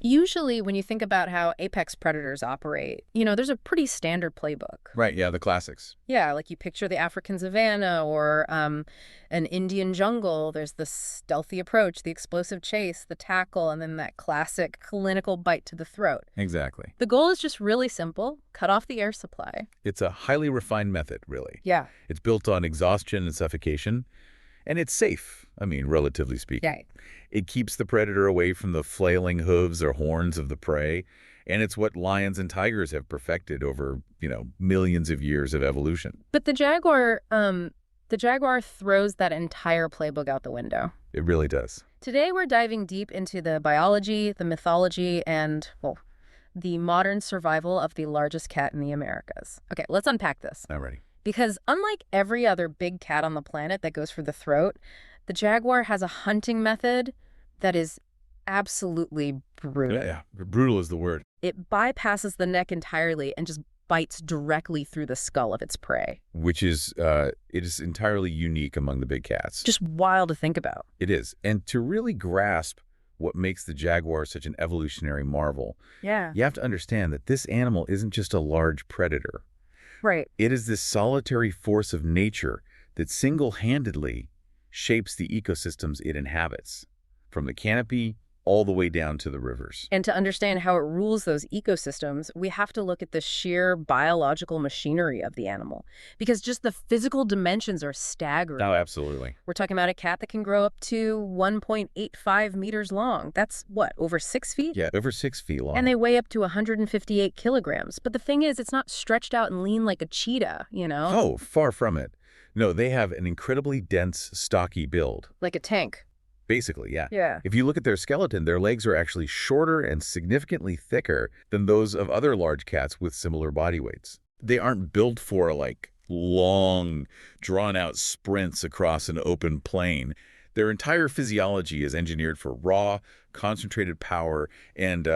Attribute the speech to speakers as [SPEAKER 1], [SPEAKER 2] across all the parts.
[SPEAKER 1] Usually, when you think about how apex predators operate, there's a pretty standard playbook.
[SPEAKER 2] Right, yeah, the classics.
[SPEAKER 1] Yeah, like you picture the African savanna or an Indian jungle. There's the stealthy approach, the explosive chase, the tackle, and then that classic clinical bite to the throat.
[SPEAKER 2] Exactly.
[SPEAKER 1] The goal is just really simple. Cut off the air supply.
[SPEAKER 2] It's a highly refined method, really.
[SPEAKER 1] Yeah.
[SPEAKER 2] It's built on exhaustion and suffocation, and it's safe, relatively speaking.
[SPEAKER 1] Right.
[SPEAKER 2] It keeps the predator away from the flailing hooves or horns of the prey, and it's what lions and tigers have perfected over, millions of years of evolution.
[SPEAKER 1] But the Jaguar throws that entire playbook out the window.
[SPEAKER 2] It really does.
[SPEAKER 1] Today we're diving deep into the biology, the mythology, and, well, the modern survival of the largest cat in the Americas. Okay, let's unpack this.
[SPEAKER 2] I'm ready.
[SPEAKER 1] Because unlike every other big cat on the planet that goes for the throat, the jaguar has a hunting method that is absolutely brutal.
[SPEAKER 2] Yeah, brutal is the word.
[SPEAKER 1] It bypasses the neck entirely and just bites directly through the skull of its prey.
[SPEAKER 2] Which is, it is entirely unique among the big cats.
[SPEAKER 1] Just wild to think about.
[SPEAKER 2] It is. And to really grasp what makes the jaguar such an evolutionary marvel, you have to understand that this animal isn't just a large predator.
[SPEAKER 1] Right.
[SPEAKER 2] It is this solitary force of nature that single-handedly shapes the ecosystems it inhabits, from the canopy all the way down to the rivers.
[SPEAKER 1] And to understand how it rules those ecosystems, we have to look at the sheer biological machinery of the animal, because just the physical dimensions are staggering.
[SPEAKER 2] Oh, absolutely.
[SPEAKER 1] We're talking about a cat that can grow up to 1.85 meters long. That's what, over 6 feet?
[SPEAKER 2] Yeah, over 6 feet long.
[SPEAKER 1] And they weigh up to 158 kilograms. But the thing is, it's not stretched out and lean like a cheetah,
[SPEAKER 2] Oh, far from it. No, they have an incredibly dense, stocky build.
[SPEAKER 1] Like a tank.
[SPEAKER 2] Basically, yeah.
[SPEAKER 1] Yeah.
[SPEAKER 2] If you look at their skeleton, their legs are actually shorter and significantly thicker than those of other large cats with similar body weights. They aren't built for, long, drawn-out sprints across an open plain. Their entire physiology is engineered for raw, concentrated power and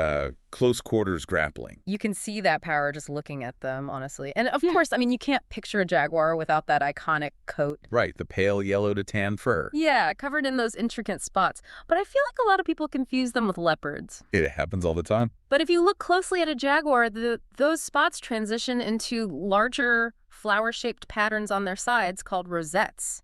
[SPEAKER 2] close-quarters grappling.
[SPEAKER 1] You can see that power just looking at them, honestly. And of course, you can't picture a jaguar without that iconic coat.
[SPEAKER 2] Right, the pale yellow to tan fur.
[SPEAKER 1] Yeah, covered in those intricate spots. But I feel like a lot of people confuse them with leopards.
[SPEAKER 2] It happens all the time.
[SPEAKER 1] But if you look closely at a jaguar, those spots transition into larger flower-shaped patterns on their sides called rosettes.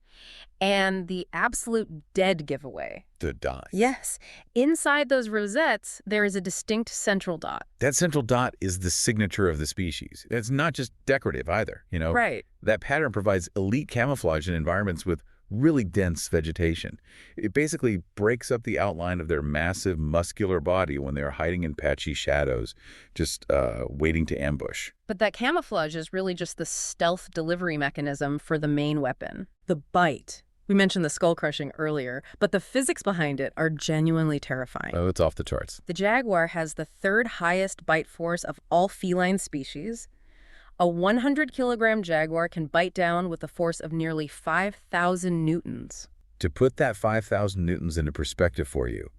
[SPEAKER 1] And the absolute dead giveaway.
[SPEAKER 2] The dot.
[SPEAKER 1] Yes. Inside those rosettes, there is a distinct central dot.
[SPEAKER 2] That central dot is the signature of the species. It's not just decorative either,
[SPEAKER 1] Right.
[SPEAKER 2] That pattern provides elite camouflage in environments with really dense vegetation. It basically breaks up the outline of their massive muscular body when they're hiding in patchy shadows, just waiting to ambush.
[SPEAKER 1] But that camouflage is really just the stealth delivery mechanism for the main weapon, the bite. We mentioned the skull crushing earlier, but the physics behind it are genuinely terrifying.
[SPEAKER 2] Oh, it's off the charts.
[SPEAKER 1] The jaguar has the third highest bite force of all feline species. A 100-kilogram jaguar can bite down with a force of nearly 5,000 newtons.
[SPEAKER 2] To put that 5,000 newtons into perspective for you,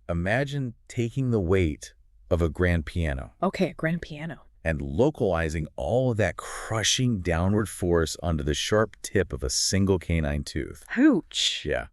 [SPEAKER 2] imagine taking the weight of a grand piano.
[SPEAKER 1] Okay, a grand piano.
[SPEAKER 2] And localizing all of that crushing downward force onto the sharp tip of a single canine tooth.
[SPEAKER 1] Hooch.
[SPEAKER 2] Yeah.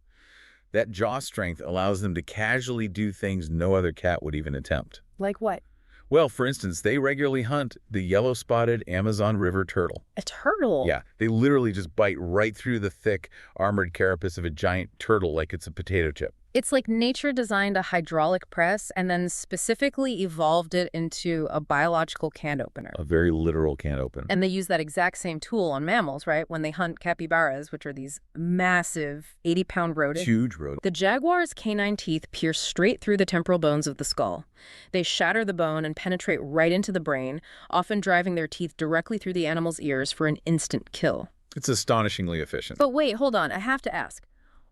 [SPEAKER 2] That jaw strength allows them to casually do things no other cat would even attempt.
[SPEAKER 1] Like what?
[SPEAKER 2] Well, for instance, they regularly hunt the yellow-spotted Amazon River turtle.
[SPEAKER 1] A turtle?
[SPEAKER 2] Yeah, they literally just bite right through the thick, armored carapace of a giant turtle like it's a potato chip.
[SPEAKER 1] It's like nature designed a hydraulic press and then specifically evolved it into a biological can opener.
[SPEAKER 2] A very literal can opener.
[SPEAKER 1] And they use that exact same tool on mammals, right? When they hunt capybaras, which are these massive 80-pound rodents.
[SPEAKER 2] Huge rodent.
[SPEAKER 1] The jaguar's canine teeth pierce straight through the temporal bones of the skull. They shatter the bone and penetrate right into the brain, often driving their teeth directly through the animal's ears for an instant kill.
[SPEAKER 2] It's astonishingly efficient.
[SPEAKER 1] But wait, hold on. I have to ask.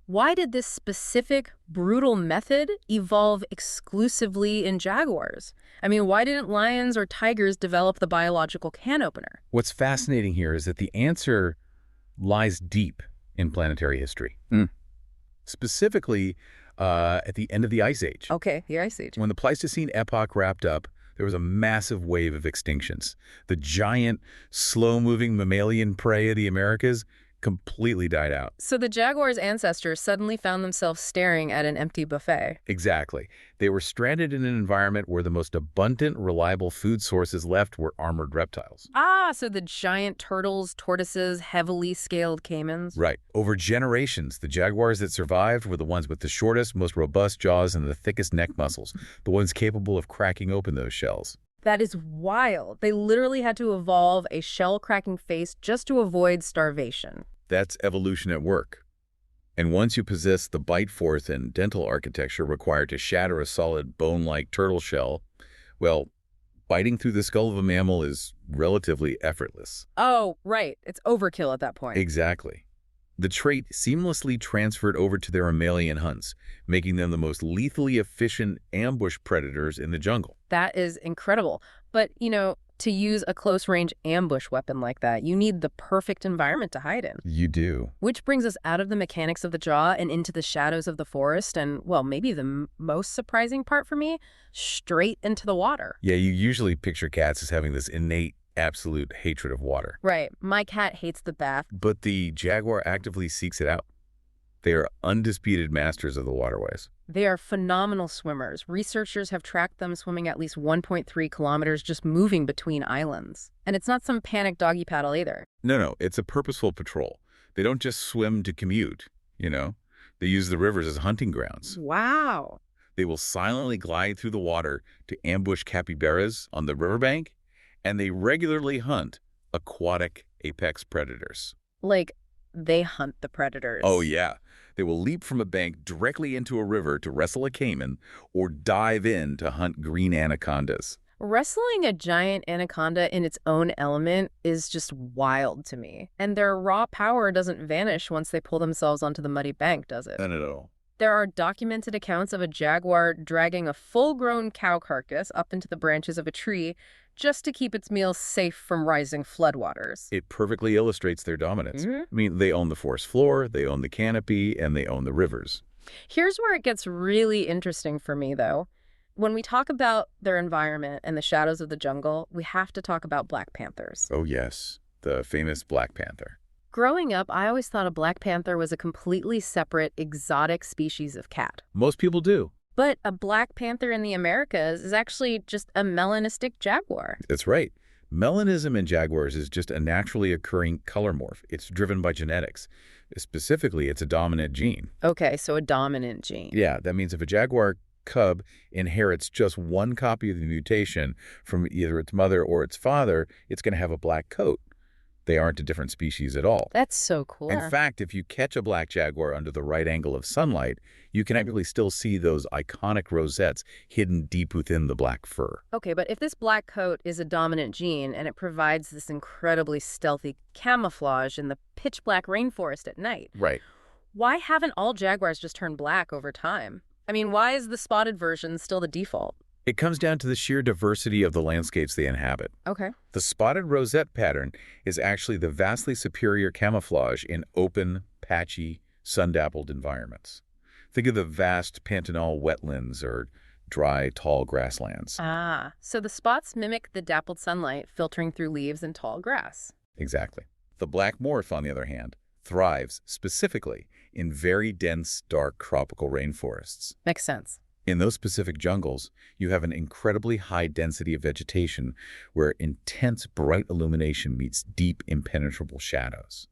[SPEAKER 1] Why did this specific, brutal method evolve exclusively in jaguars? Why didn't lions or tigers develop the biological can opener?
[SPEAKER 2] What's fascinating here is that the answer lies deep in planetary history. Specifically, at the end of the Ice Age.
[SPEAKER 1] Okay, the Ice Age.
[SPEAKER 2] When the Pleistocene epoch wrapped up, there was a massive wave of extinctions. The giant, slow-moving mammalian prey of the Americas completely died out.
[SPEAKER 1] So the jaguar's ancestors suddenly found themselves staring at an empty buffet.
[SPEAKER 2] Exactly. They were stranded in an environment where the most abundant, reliable food sources left were armored reptiles.
[SPEAKER 1] Ah, so the giant turtles, tortoises, heavily scaled caimans.
[SPEAKER 2] Right. Over generations, the jaguars that survived were the ones with the shortest, most robust jaws and the thickest neck muscles, the ones capable of cracking open those shells.
[SPEAKER 1] That is wild. They literally had to evolve a shell-cracking face just to avoid starvation.
[SPEAKER 2] That's evolution at work. And once you possess the bite force and dental architecture required to shatter a solid bone-like turtle shell, well, biting through the skull of a mammal is relatively effortless.
[SPEAKER 1] Oh, right. It's overkill at that point.
[SPEAKER 2] Exactly. The trait seamlessly transferred over to their mammalian hunts, making them the most lethally efficient ambush predators in the jungle.
[SPEAKER 1] That is incredible. But, to use a close-range ambush weapon like that, you need the perfect environment to hide in.
[SPEAKER 2] You do.
[SPEAKER 1] Which brings us out of the mechanics of the jaw and into the shadows of the forest and, well, maybe the most surprising part for me, straight into the water.
[SPEAKER 2] Yeah, you usually picture cats as having this innate, absolute hatred of water.
[SPEAKER 1] Right. My cat hates the bath.
[SPEAKER 2] But the jaguar actively seeks it out. They are undisputed masters of the waterways.
[SPEAKER 1] They are phenomenal swimmers. Researchers have tracked them swimming at least 1.3 kilometers just moving between islands. And it's not some panic doggy paddle either.
[SPEAKER 2] No, it's a purposeful patrol. They don't just swim to commute. They use the rivers as hunting grounds.
[SPEAKER 1] Wow.
[SPEAKER 2] They will silently glide through the water to ambush capybaras on the riverbank, and they regularly hunt aquatic apex predators.
[SPEAKER 1] Like, they hunt the predators.
[SPEAKER 2] Oh, yeah. They will leap from a bank directly into a river to wrestle a caiman or dive in to hunt green anacondas.
[SPEAKER 1] Wrestling a giant anaconda in its own element is just wild to me. And their raw power doesn't vanish once they pull themselves onto the muddy bank, does it?
[SPEAKER 2] None at all.
[SPEAKER 1] There are documented accounts of a jaguar dragging a full-grown cow carcass up into the branches of a tree just to keep its meal safe from rising floodwaters.
[SPEAKER 2] It perfectly illustrates their dominance.
[SPEAKER 1] Mm-hmm.
[SPEAKER 2] I mean, they own the forest floor, they own the canopy, and they own the rivers.
[SPEAKER 1] Here's where it gets really interesting for me, though. When we talk about their environment and the shadows of the jungle, we have to talk about black panthers.
[SPEAKER 2] Oh, yes. The famous black panther.
[SPEAKER 1] Growing up, I always thought a black panther was a completely separate, exotic species of cat.
[SPEAKER 2] Most people do.
[SPEAKER 1] But a black panther in the Americas is actually just a melanistic jaguar.
[SPEAKER 2] That's right. Melanism in jaguars is just a naturally occurring color morph. It's driven by genetics. Specifically, it's a dominant gene.
[SPEAKER 1] Okay, so a dominant gene.
[SPEAKER 2] Yeah, that means if a jaguar cub inherits just one copy of the mutation from either its mother or its father, it's going to have a black coat. They aren't a different species at all.
[SPEAKER 1] That's so cool.
[SPEAKER 2] In fact, if you catch a black jaguar under the right angle of sunlight, you can actually still see those iconic rosettes hidden deep within the black fur.
[SPEAKER 1] Okay, but if this black coat is a dominant gene and it provides this incredibly stealthy camouflage in the pitch black rainforest at night,
[SPEAKER 2] Right.
[SPEAKER 1] why haven't all jaguars just turned black over time? I mean, why is the spotted version still the default?
[SPEAKER 2] It comes down to the sheer diversity of the landscapes they inhabit.
[SPEAKER 1] Okay.
[SPEAKER 2] The spotted rosette pattern is actually the vastly superior camouflage in open, patchy, sun-dappled environments. Think of the vast Pantanal wetlands or dry, tall grasslands.
[SPEAKER 1] Ah, so the spots mimic the dappled sunlight filtering through leaves and tall grass.
[SPEAKER 2] Exactly. The black morph, on the other hand, thrives specifically in very dense, dark tropical rainforests.
[SPEAKER 1] Makes sense.
[SPEAKER 2] In those specific jungles, you have an incredibly high density of vegetation where intense bright illumination meets deep, impenetrable shadows.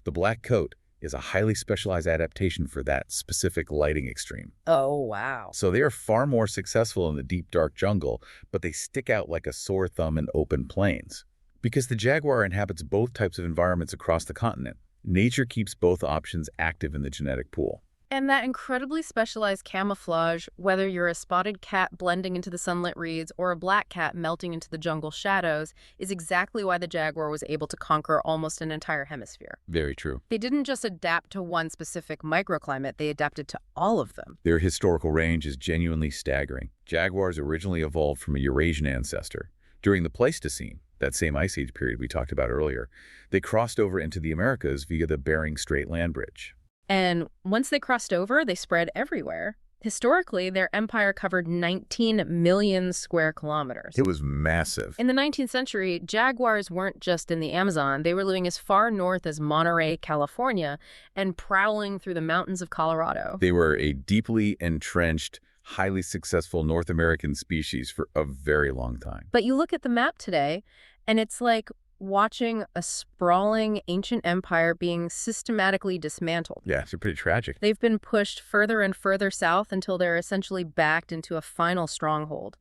[SPEAKER 2] The black coat is a highly specialized adaptation for that specific lighting extreme.
[SPEAKER 1] Oh, wow.
[SPEAKER 2] So they are far more successful in the deep, dark jungle, but they stick out like a sore thumb in open plains. Because the jaguar inhabits both types of environments across the continent, nature keeps both options active in the genetic pool.
[SPEAKER 1] And that incredibly specialized camouflage, whether you're a spotted cat blending into the sunlit reeds or a black cat melting into the jungle shadows, is exactly why the jaguar was able to conquer almost an entire hemisphere.
[SPEAKER 2] Very true.
[SPEAKER 1] They didn't just adapt to one specific microclimate, they adapted to all of them.
[SPEAKER 2] Their historical range is genuinely staggering. Jaguars originally evolved from a Eurasian ancestor. During the Pleistocene, that same ice age period we talked about earlier, they crossed over into the Americas via the Bering Strait land bridge.
[SPEAKER 1] And once they crossed over, they spread everywhere. Historically, their empire covered 19 million square kilometers.
[SPEAKER 2] It was massive.
[SPEAKER 1] In the 19th century, jaguars weren't just in the Amazon. They were living as far north as Monterey, California, and prowling through the mountains of Colorado.
[SPEAKER 2] They were a deeply entrenched, highly successful North American species for a very long time.
[SPEAKER 1] But you look at the map today, and it's like watching a sprawling ancient empire being systematically dismantled.
[SPEAKER 2] Yeah, it's pretty tragic.
[SPEAKER 1] They've been pushed further and further south until they're essentially backed into a final stronghold.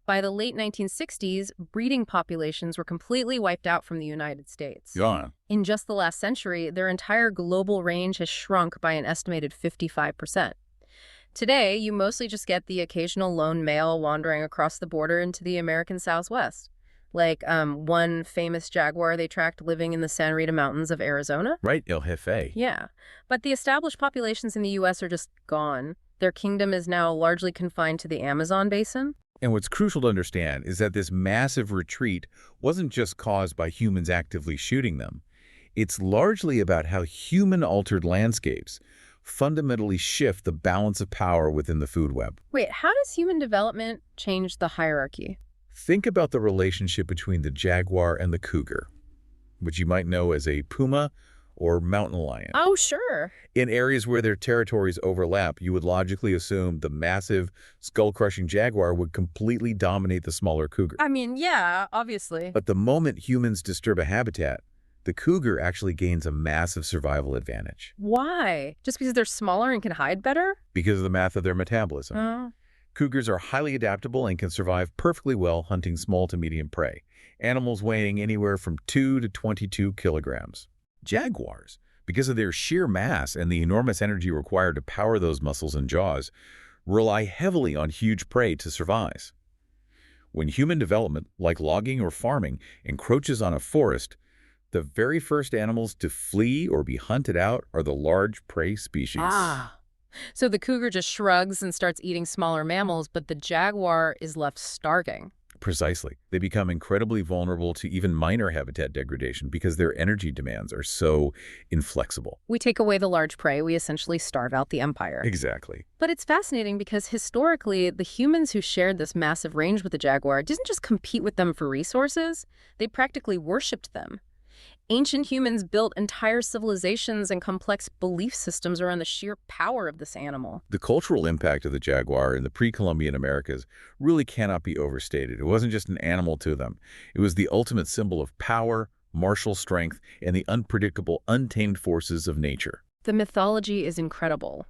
[SPEAKER 1] By the late 1960s, breeding populations were completely wiped out from the United States.
[SPEAKER 2] Gone.
[SPEAKER 1] In just the last century, their entire global range has shrunk by an estimated 55%. Today, you mostly just get the occasional lone male wandering across the border into the American Southwest. Like one famous jaguar they tracked living in the San Rita Mountains of Arizona.
[SPEAKER 2] Right, El Jefe.
[SPEAKER 1] Yeah, but the established populations in the U.S. are just gone. Their kingdom is now largely confined to the Amazon basin.
[SPEAKER 2] And what's crucial to understand is that this massive retreat wasn't just caused by humans actively shooting them. It's largely about how human-altered landscapes fundamentally shift the balance of power within the food web.
[SPEAKER 1] Wait, how does human development change the hierarchy?
[SPEAKER 2] Think about the relationship between the jaguar and the cougar, which you might know as a puma or mountain lion.
[SPEAKER 1] Oh, sure.
[SPEAKER 2] In areas where their territories overlap, you would logically assume the massive, skull-crushing jaguar would completely dominate the smaller cougar.
[SPEAKER 1] I mean, yeah, obviously.
[SPEAKER 2] But the moment humans disturb a habitat, the cougar actually gains a massive survival advantage.
[SPEAKER 1] Why? Just because they're smaller and can hide better?
[SPEAKER 2] Because of the math of their metabolism.
[SPEAKER 1] Oh.
[SPEAKER 2] Cougars are highly adaptable and can survive perfectly well hunting small to medium prey, animals weighing anywhere from 2 to 22 kilograms. Jaguars, because of their sheer mass and the enormous energy required to power those muscles and jaws, rely heavily on huge prey to survive. When human development, like logging or farming, encroaches on a forest, the very first animals to flee or be hunted out are the large prey species.
[SPEAKER 1] Ah. So the cougar just shrugs and starts eating smaller mammals, but the jaguar is left starving.
[SPEAKER 2] Precisely. They become incredibly vulnerable to even minor habitat degradation because their energy demands are so inflexible.
[SPEAKER 1] We take away the large prey, we essentially starve out the empire.
[SPEAKER 2] Exactly.
[SPEAKER 1] But it's fascinating because historically, the humans who shared this massive range with the jaguar didn't just compete with them for resources, they practically worshipped them. Ancient humans built entire civilizations and complex belief systems around the sheer power of this animal.
[SPEAKER 2] The cultural impact of the jaguar in the pre-Columbian Americas really cannot be overstated. It wasn't just an animal to them. It was the ultimate symbol of power, martial strength, and the unpredictable, untamed forces of nature.
[SPEAKER 1] The mythology is incredible.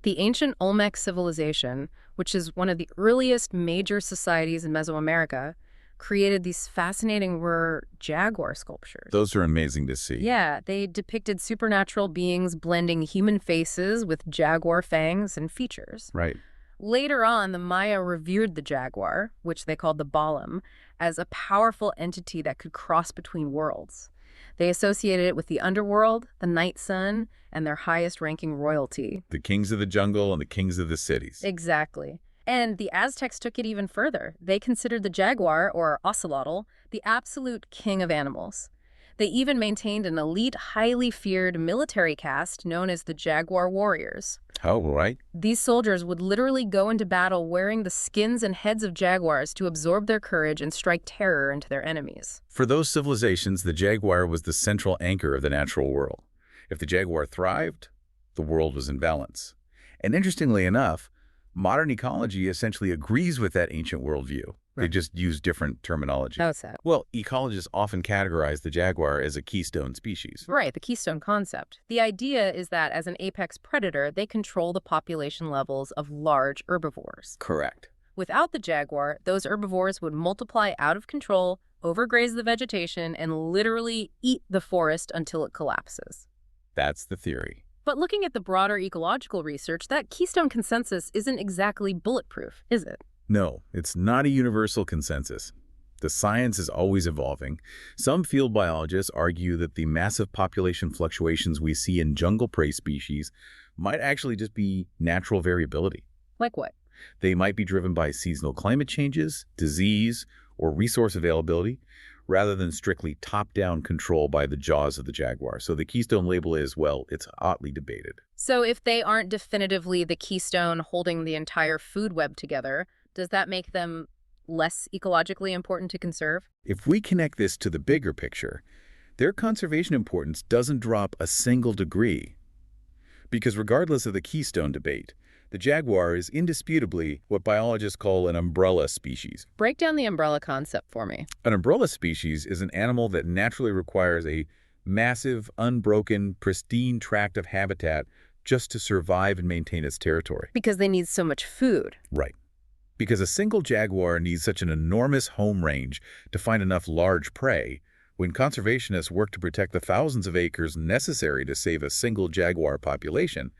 [SPEAKER 1] The ancient Olmec civilization, which is one of the earliest major societies in Mesoamerica, created these fascinating rare jaguar sculptures.
[SPEAKER 2] Those are amazing to see.
[SPEAKER 1] Yeah, they depicted supernatural beings blending human faces with jaguar fangs and features.
[SPEAKER 2] Right.
[SPEAKER 1] Later on, the Maya revered the jaguar, which they called the Balam, as a powerful entity that could cross between worlds. They associated it with the underworld, the night sun, and their highest-ranking royalty.
[SPEAKER 2] The kings of the jungle and the kings of the cities.
[SPEAKER 1] Exactly. And the Aztecs took it even further. They considered the jaguar, or ocelotl, the absolute king of animals. They even maintained an elite, highly feared military caste known as the Jaguar Warriors.
[SPEAKER 2] Oh, right.
[SPEAKER 1] These soldiers would literally go into battle wearing the skins and heads of jaguars to absorb their courage and strike terror into their enemies.
[SPEAKER 2] For those civilizations, the jaguar was the central anchor of the natural world. If the jaguar thrived, the world was in balance. And interestingly enough, modern ecology essentially agrees with that ancient worldview. They just use different terminology.
[SPEAKER 1] How's that?
[SPEAKER 2] Well, ecologists often categorize the jaguar as a keystone species.
[SPEAKER 1] Right, the keystone concept. The idea is that as an apex predator, they control the population levels of large herbivores.
[SPEAKER 2] Correct.
[SPEAKER 1] Without the jaguar, those herbivores would multiply out of control, overgraze the vegetation, and literally eat the forest until it collapses.
[SPEAKER 2] That's the theory.
[SPEAKER 1] But looking at the broader ecological research, that keystone consensus isn't exactly bulletproof, is it?
[SPEAKER 2] No, it's not a universal consensus. The science is always evolving. Some field biologists argue that the massive population fluctuations we see in jungle prey species might actually just be natural variability.
[SPEAKER 1] Like what?
[SPEAKER 2] They might be driven by seasonal climate changes, disease, or resource availability, rather than strictly top-down control by the jaws of the jaguar. So the keystone label is, well, it's hotly debated.
[SPEAKER 1] So if they aren't definitively the keystone holding the entire food web together, does that make them less ecologically important to conserve?
[SPEAKER 2] If we connect this to the bigger picture, their conservation importance doesn't drop a single degree. Because regardless of the keystone debate, the jaguar is indisputably what biologists call an umbrella species.
[SPEAKER 1] Break down the umbrella concept for me.
[SPEAKER 2] An umbrella species is an animal that naturally requires a massive, unbroken, pristine tract of habitat just to survive and maintain its territory.
[SPEAKER 1] Because they need so much food.
[SPEAKER 2] Right. Because a single jaguar needs such an enormous home range to find enough large prey, when conservationists work to protect the thousands of acres necessary to save a single jaguar population,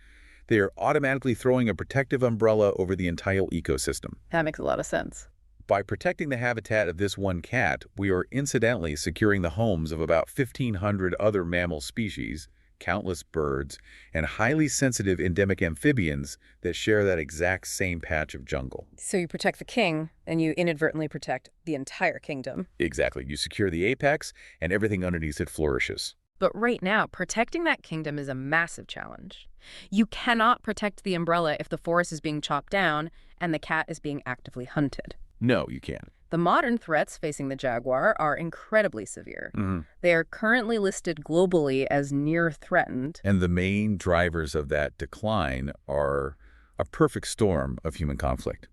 [SPEAKER 2] they are automatically throwing a protective umbrella over the entire ecosystem.
[SPEAKER 1] That makes a lot of sense.
[SPEAKER 2] By protecting the habitat of this one cat, we are incidentally securing the homes of about 1,500 other mammal species, countless birds, and highly sensitive endemic amphibians that share that exact same patch of jungle.
[SPEAKER 1] So you protect the king, and you inadvertently protect the entire kingdom.
[SPEAKER 2] Exactly. You secure the apex, and everything underneath it flourishes.
[SPEAKER 1] But right now, protecting that kingdom is a massive challenge. You cannot protect the umbrella if the forest is being chopped down and the cat is being actively hunted.
[SPEAKER 2] No, you can't.
[SPEAKER 1] The modern threats facing the jaguar are incredibly severe. They are currently listed globally as near threatened.
[SPEAKER 2] And the main drivers of that decline are a perfect storm of human conflict.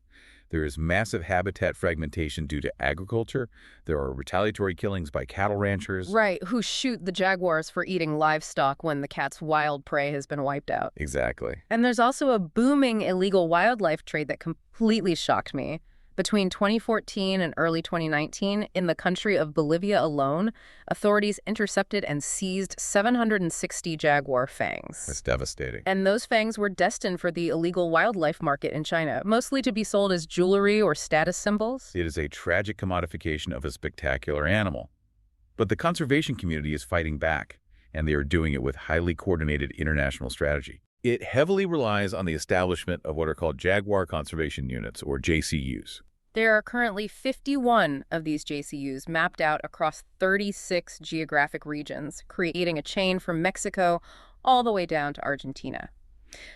[SPEAKER 2] There is massive habitat fragmentation due to agriculture. There are retaliatory killings by cattle ranchers.
[SPEAKER 1] Right, who shoot the jaguars for eating livestock when the cat's wild prey has been wiped out.
[SPEAKER 2] Exactly.
[SPEAKER 1] And there's also a booming illegal wildlife trade that completely shocked me. Between 2014 and early 2019, in the country of Bolivia alone, authorities intercepted and seized 760 jaguar fangs.
[SPEAKER 2] That's devastating.
[SPEAKER 1] And those fangs were destined for the illegal wildlife market in China, mostly to be sold as jewelry or status symbols.
[SPEAKER 2] It is a tragic commodification of a spectacular animal. But the conservation community is fighting back, and they are doing it with highly coordinated international strategy. It heavily relies on the establishment of what are called Jaguar Conservation Units, or JCUs.
[SPEAKER 1] There are currently 51 of these JCUs mapped out across 36 geographic regions, creating a chain from Mexico all the way down to Argentina.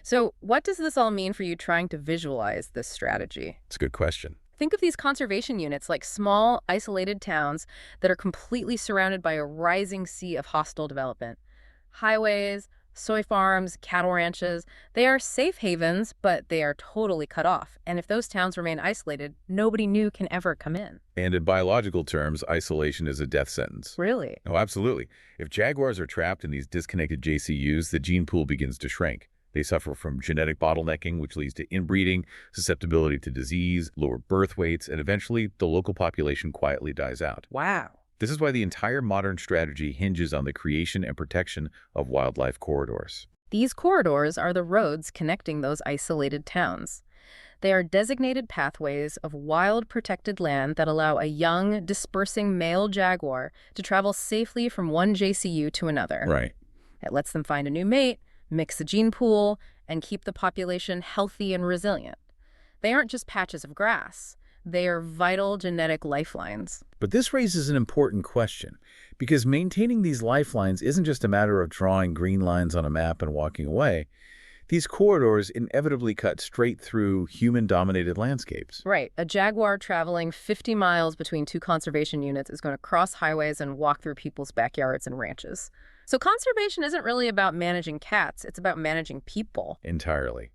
[SPEAKER 1] So what does this all mean for you trying to visualize this strategy?
[SPEAKER 2] It's a good question.
[SPEAKER 1] Think of these conservation units like small, isolated towns that are completely surrounded by a rising sea of hostile development. Highways, soy farms, cattle ranches, they are safe havens, but they are totally cut off. And if those towns remain isolated, nobody new can ever come in.
[SPEAKER 2] And in biological terms, isolation is a death sentence.
[SPEAKER 1] Really?
[SPEAKER 2] Oh, absolutely. If jaguars are trapped in these disconnected JCUs, the gene pool begins to shrink. They suffer from genetic bottlenecking, which leads to inbreeding, susceptibility to disease, lower birth weights, and eventually the local population quietly dies out.
[SPEAKER 1] Wow.
[SPEAKER 2] This is why the entire modern strategy hinges on the creation and protection of wildlife corridors.
[SPEAKER 1] These corridors are the roads connecting those isolated towns. They are designated pathways of wild protected land that allow a young, dispersing male jaguar to travel safely from one JCU to another.
[SPEAKER 2] Right.
[SPEAKER 1] It lets them find a new mate, mix the gene pool, and keep the population healthy and resilient. They aren't just patches of grass. They are vital genetic lifelines.
[SPEAKER 2] But this raises an important question, because maintaining these lifelines isn't just a matter of drawing green lines on a map and walking away. These corridors inevitably cut straight through human-dominated landscapes.
[SPEAKER 1] Right. A jaguar traveling 50 miles between two conservation units is going to cross highways and walk through people's backyards and ranches. So conservation isn't really about managing cats. It's about managing people.
[SPEAKER 2] Entirely.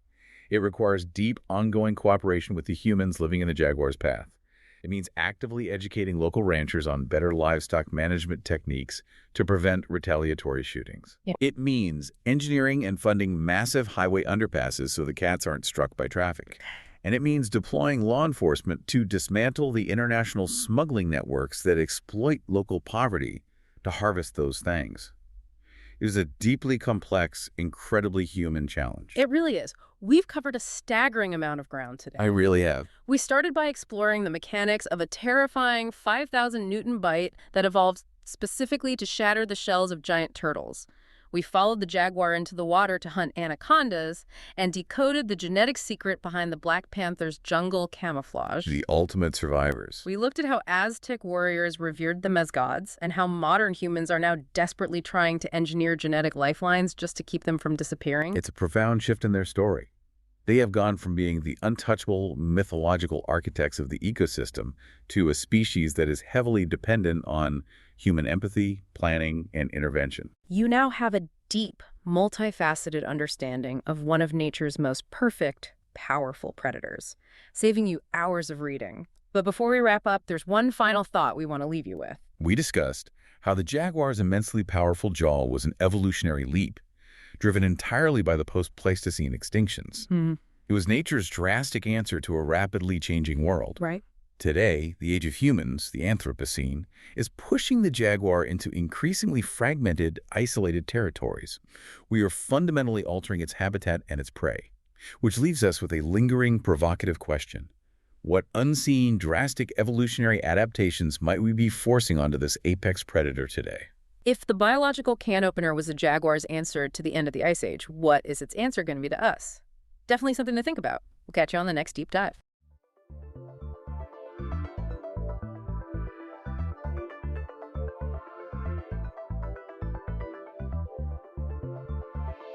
[SPEAKER 2] It requires deep, ongoing cooperation with the humans living in the jaguar's path. It means actively educating local ranchers on better livestock management techniques to prevent retaliatory shootings.
[SPEAKER 1] Yeah.
[SPEAKER 2] It means engineering and funding massive highway underpasses so the cats aren't struck by traffic. And it means deploying law enforcement to dismantle the international smuggling networks that exploit local poverty to harvest those things. It is a deeply complex, incredibly human challenge.
[SPEAKER 1] It really is. We've covered a staggering amount of ground today.
[SPEAKER 2] I really have.
[SPEAKER 1] We started by exploring the mechanics of a terrifying 5,000 Newton bite that evolved specifically to shatter the shells of giant turtles. We followed the jaguar into the water to hunt anacondas and decoded the genetic secret behind the Black Panther's jungle camouflage.
[SPEAKER 2] The ultimate survivors.
[SPEAKER 1] We looked at how Aztec warriors revered them as gods and how modern humans are now desperately trying to engineer genetic lifelines just to keep them from disappearing.
[SPEAKER 2] It's a profound shift in their story. They have gone from being the untouchable mythological architects of the ecosystem to a species that is heavily dependent on human empathy, planning, and intervention.
[SPEAKER 1] You now have a deep, multifaceted understanding of one of nature's most perfect, powerful predators, saving you hours of reading. But before we wrap up, there's one final thought we want to leave you with.
[SPEAKER 2] We discussed how the jaguar's immensely powerful jaw was an evolutionary leap, driven entirely by the post-Pleistocene extinctions. It was nature's drastic answer to a rapidly changing world.
[SPEAKER 1] Right.
[SPEAKER 2] Today, the age of humans, the Anthropocene, is pushing the jaguar into increasingly fragmented, isolated territories. We are fundamentally altering its habitat and its prey, which leaves us with a lingering, provocative question. What unseen, drastic evolutionary adaptations might we be forcing onto this apex predator today?
[SPEAKER 1] If the biological can opener was a jaguar's answer to the end of the Ice Age, what is its answer going to be to us? Definitely something to think about. We'll catch you on the next Deep Dive.